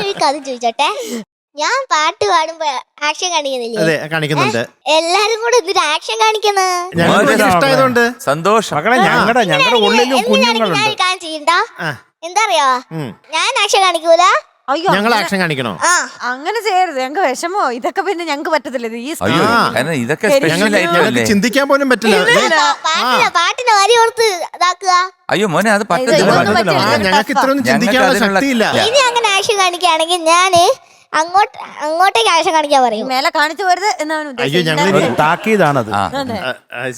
ഞാനൊരു കഥ ചോദിച്ചോട്ടെ. ഞാൻ പാട്ട് പാടുമ്പോ ആക്ഷൻ കാണിക്കുന്നില്ലേ? അതെ കാണിക്കുന്നുണ്ട്. എല്ലാരും കൂടെ എന്തൊരു ആക്ഷൻ കാണിക്കുന്നത്? ഞങ്ങൾക്ക് ഇഷ്ടമായതുകൊണ്ട് സന്തോഷം. മക്കളെ ഞങ്ങളുടെ ഉള്ളിലും കുഞ്ഞുങ്ങളുണ്ട്. ഞാൻ കാര്യം ചെയ്യണ്ട. ആ. എന്താ അറിയോ, ഉം. ഞാൻ ആക്ഷൻ കാണിക്കൂല. അയ്യോ ഞങ്ങൾ ആക്ഷൻ കാണിക്കണോ? ആ അങ്ങനെ ചെയ്യരുത്, ഞങ്ങൾക്ക് വിഷമോ. ഇതൊക്കെ പിന്നെ ഞങ്ങൾക്ക് പറ്റത്തില്ല. ഇത് ഈ അയ്യോ ആ. കാരണം ഇതൊക്കെ ഞങ്ങൾക്ക് ചിന്തിക്കാൻ പോലും പറ്റില്ല. പാട്ടിന്റെ വരി ഓർത്ത് ഇതാക്കുക. അയ്യോ മോനെ അത് ഇതൊന്നും പറ്റത്തില്ല. പറ്റില്ല. ഞങ്ങൾക്ക് ഇത്രയൊന്നും ചിന്തിക്കാനുള്ള ശക്തിയില്ല. ഇനി അങ്ങനെ ആക്ഷൻ കാണിക്കുകയാണെങ്കിൽ ഞാന് അങ്ങോട്ടേക്ക് ആക്ഷൻ കാണിക്കാൻ പറയും. മേലെ കാണിച്ചു പോരുത് എന്നാണ് അയ്യോ ഉദ്ദേശിച്ചത്. ഞങ്ങൾ ഒരു താക്കീതാണത്.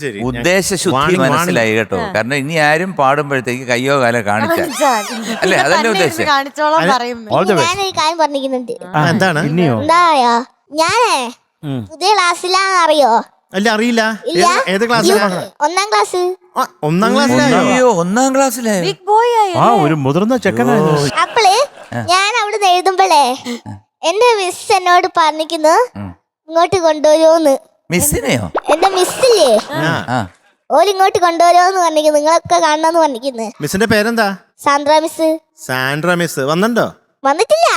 ശരി ഉദ്ദേശശുദ്ധി മനസ്സിലായി കേട്ടോ. കാരണം ഇനി ആരും പാടുമ്പോഴത്തേക്ക് കയ്യോ കാലോ കാണിച്ചാൽ അല്ലേ, അതല്ലേ ഉദ്ദേശം. കാണിച്ചോളാം പറയുന്നു. All the best. ഞാനൊരു കാര്യം പറഞ്ഞിരിക്കുന്നുണ്ട്. എന്താണ്? ഇനിയോ? എന്താ പറയാ, ഞാനേ പുതിയ ക്ലാസ്സിലാന്ന് അറിയോ? അല്ല അറിയില്ല. ഇല്ല. ഏത് ക്ലാസ്സിലാണ്? 1ാം ക്ലാസ്. 1ാം ക്ലാസ്സിലായോ? അയ്യോ 1ാം ക്ലാസ്സിലായോ? ബിഗ് ബോയ് ആയി. ആ ഒരു മുതിർന്ന ചെക്കനായിരുന്നു. അപ്പള് ഞാൻ അവിടുന്ന് എഴുതുമ്പോഴേ എന്റെ മിസ് എന്നോട് പറഞ്ഞിരിക്കുന്നു ഇങ്ങോട്ട് കൊണ്ടുവരുമോന്ന്. മിസ്സിനെയോ? എന്റെ മിസ്സില്ലേ ആ ഓലിങ്ങോട്ട് കൊണ്ടുവരുമോന്ന് പറഞ്ഞിരിക്കുന്നു. നിങ്ങളൊക്കെ കാണണമെന്ന് പറഞ്ഞിരിക്കുന്നു. മിസ്സിന്റെ പേരെന്താ? സാന്ദ്ര മിസ്. സാൻഡ്ര മിസ് വന്നിട്ടുണ്ടോ? വന്നിട്ടില്ല.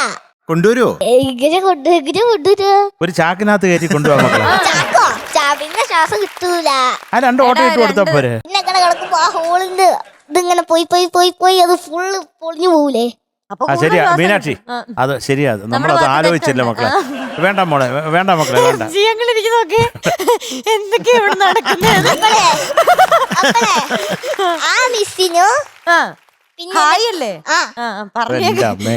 കൊണ്ടുവരുവോ? ഇങ്ങനെ കൊണ്ടുവരൂ. ഒരു ചാക്കിനകത്ത് കയറ്റി കൊണ്ടുപോകാൻ മക്കളെ. ചാക്കോ പിന്നെ ശ്വാസം കിട്ടൂല. ആ 2 ഓട്ടോ ഇട്ട് കൊടുത്താ പോരെ. പിന്നെ അങ്ങനെ കിടക്കുമ്പോ ആ ഹോളിന്ന് ഇതിങ്ങനെ പോയി അത് ഫുള്ള് പൊളിഞ്ഞു പോകൂലേ. അപ്പൊ ആ ശരിയാ കൂടുതൽ മീനാക്ഷി, അത് ശരിയാ. നമ്മളത് ആലോചിച്ചില്ല മക്കളെ. വേണ്ട മോളെ, വേണ്ട മക്കളെ, വേണ്ട. ഞങ്ങളിരിക്കുന്നൊക്കെ എന്തൊക്കെയാ ഇവിടെ നടക്കുന്നത്. ആ മിസ്സിനു പിന്നെ ഹായ് അല്ലേ? ആ എന്റെ അമ്മേ.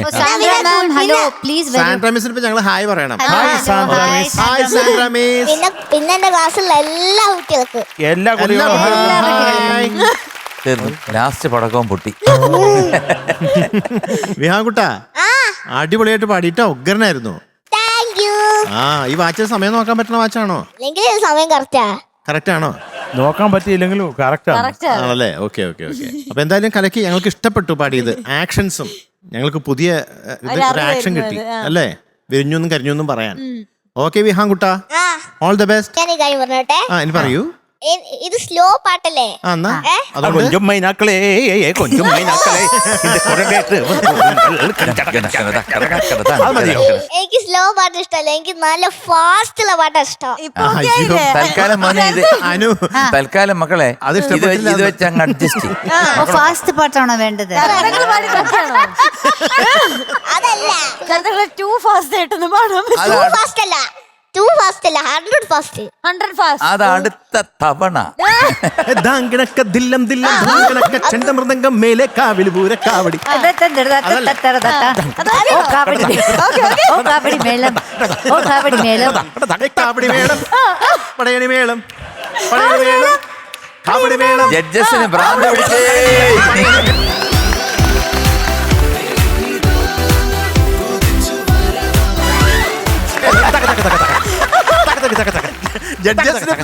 ഹലോ പ്ലീസ് സാൻഡ്ര മിസ്സിന് ഇപ്പൊ ഞങ്ങൾ ഹായ് പറയണം. Hi Sandra miss. Hi Sandra miss. പിന്നെ എന്റെ ക്ലാസ്സിലുള്ള എല്ലാ കുട്ടികൾക്കും എല്ലാ കുട്ടികളും ഹായ്. തീർന്നു. ലാസ്റ്റ് പടക്കവും പൊട്ടി. വിഹാകുട്ടാ അടിപൊളിയായിട്ട് പാടിട്ടോ. ഉഗ്രനായിരുന്നു. Thank you. ഈ വാച്ചിൽ സമയം നോക്കാൻ പറ്റുന്ന വാച്ചാണോ? അല്ലെങ്കിൽ സമയം കറക്റ്റാ. കറക്റ്റ് ആണോ? നോക്കാൻ പറ്റിയില്ലെങ്കിലും കറക്റ്റ് ആണ്. ആണല്ലേ? Okay okay okay. അപ്പൊ എന്തായാലും കലക്കി. ഞങ്ങൾക്ക് ഇഷ്ടപ്പെട്ടു പാടിയത്. ആക്ഷൻസും ഞങ്ങൾക്ക് പുതിയ ഒരു ആക്ഷൻ കിട്ടി അല്ലേ? വിരിഞ്ഞൊന്നും കരിഞ്ഞൊന്നും പറയാൻ. ഓക്കെ വിഹാൻകുട്ടാ, ഓൾ ദ ബെസ്റ്റ്. ഞാൻ ഈ കാര്യം പറഞ്ഞോട്ടെ. ഇനി പറയൂ. ഇത് സ്ലോ പാട്ടല്ലേ? എന്നാ കൊഞ്ചും മൈനാക്കളെ, കൊഞ്ചും മൈനാക്കളെ. അത് മതിയോ? എനിക്ക് സ്ലോ പാട്ട് ഇഷ്ടമല്ല, എനിക്ക് നല്ല ഫാസ്റ്റ് ഉള്ള പാട്ടാ ഇഷ്ടം. ഇപ്പൊ okay ആയില്ലേ? തൽക്കാലം മോനെ ഇത് അനു തൽക്കാലം മക്കളെ അത് ഇഷ്ടപ്പെട്ടില്ല. ഇത് വെച്ച് അങ്ങ് അഡ്ജസ്റ്റ് ചെയ്യും. ഫാസ്റ്റ് പാട്ടാണോ വേണ്ടത്? കർണങ്ങൾ പാടി നോക്കിയാണോ? അതല്ല കർണങ്ങൾ too fast ആയിട്ടൊന്നും പാടാൻ പറ്റില്ല. ടൂ ഫാസ്റ്റ് അല്ല, 100 ഫാസ്റ്റ്. 100 fast. അത് അടുത്ത തവണ. ദാങ്കിണക്ക ദില്ലം ദില്ലം ദാങ്കിണക്ക ചെണ്ടമൃദംഗം മേലെ കാവില് പൂര കാവടി. ഓ കാവടി മേളം, ഓ കാവടി മേളം. കാവടി മേളം, പടയണി മേളം, പടയണി മേളം, കാവടി മേളം. ജഡ്ജസിന് ഭ്രാന്ത് പിടിച്ചേ. ജഡ്ജസിന്